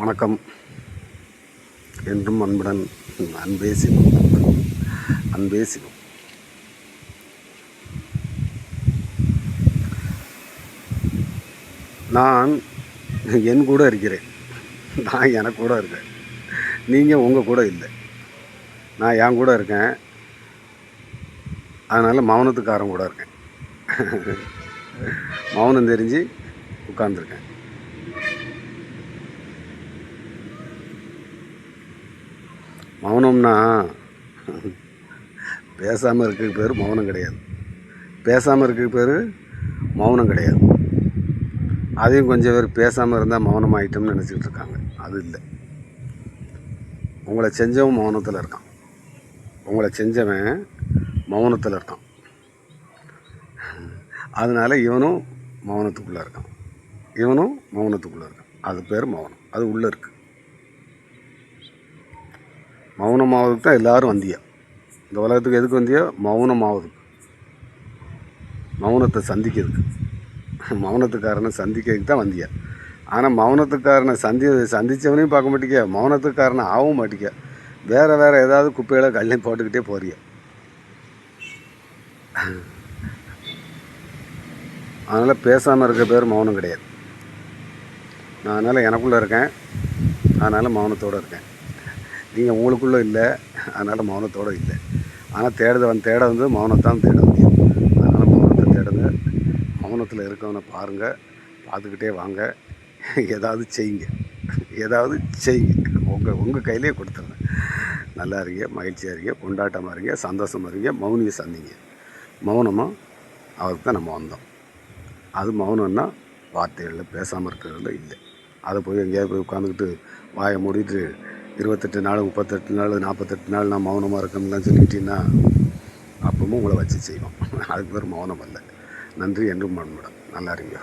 வணக்கம். என்றும் அன்புடன் அன்பே சிவம். அன்பே சிவம். நான் என் கூட இருக்கிறேன். நான் எனக்கு கூட இருக்கேன். நீங்கள் உங்கள் கூட இல்லை. நான் என் கூட இருக்கேன். அதனால் மௌனத்துக்காரன் கூட இருக்கேன். மௌனம் தெரிஞ்சு உட்கார்ந்துருக்கேன். மௌனம்னா பேசாமல் இருக்கிறதுக்கு பேர் மௌனம் கிடையாது. பேசாமல் இருக்கிறதுக்கு பேர் மௌனம் கிடையாது. அதையும் கொஞ்சம் பேர் பேசாமல் இருந்தால் மௌனம் ஆகிட்டோம்னு நினச்சிக்கிட்டு இருக்காங்க. அது இல்லை. உங்களை செஞ்சவன் மௌனத்தில் இருக்கான். உங்களை செஞ்சவன் மௌனத்தில் இருக்கான். அதனால் இவனும் மௌனத்துக்குள்ளே இருக்கான். இவனும் மௌனத்துக்குள்ளே இருக்கான். அது பேர் மௌனம். அது உள்ளே இருக்குது. மௌனமாவதுக்கு தான் எல்லோரும் வந்தியா. இந்த உலகத்துக்கு எதுக்கு வந்தியா? மௌனமாவதுக்கு, மௌனத்தை சந்திக்கிறதுக்கு, மௌனத்துக்காரனை சந்திக்கிறதுக்கு தான் வந்தியா. ஆனால் மௌனத்துக்காரனை சந்தித்தவனையும் பார்க்க மாட்டேங்க, மௌனத்துக்காரனை ஆகவும் மாட்டேங்க. வேறு ஏதாவது குப்பைகளை கல்லையும் போட்டுக்கிட்டே போறிய. அதனால் பேசாமல் இருக்க பேர் மௌனம் கிடையாது. நான் அதனால் எனக்குள்ளே இருக்கேன். அதனால் மௌனத்தோடு இருக்கேன். நீங்கள் உங்களுக்குள்ளே இல்லை, அதனால் மௌனத்தோடு இல்லை. ஆனால் தேட வந்து மௌனத்தான் தேட முடியும். அதனால் மௌனத்தை தேடுங்க. மௌனத்தில் இருக்கவனை பாருங்கள், பார்த்துக்கிட்டே வாங்க. ஏதாவது செய்யுங்க. உங்கள் கையிலே கொடுத்துருங்க. நல்லா இருங்க, மகிழ்ச்சியாக இருங்க, கொண்டாட்டமாக இருங்க, சந்தோஷமாக இருங்க. மௌனியை சந்திங்க. மௌனமாக அவருக்கு தான் நம்ம வந்தோம். அது மௌனம்னா வார்த்தைகளில் பேசாமல் இருக்கிறதுல இல்லை. அதை போய் எங்கேயாவது போய் உட்காந்துக்கிட்டு வாயை மூடிட்டு 28 நாள் 38 நாள் 48 நாள் நான் மௌனமாக இருக்கேன்லாம் சொல்லிக்கிட்டீங்கன்னா அப்பவும் உங்களை வச்சு செய்வோம். அதுக்கு பேர் மௌனம் அல்ல. நன்றி. என்றும் மண்முடன். நல்லா இருங்க.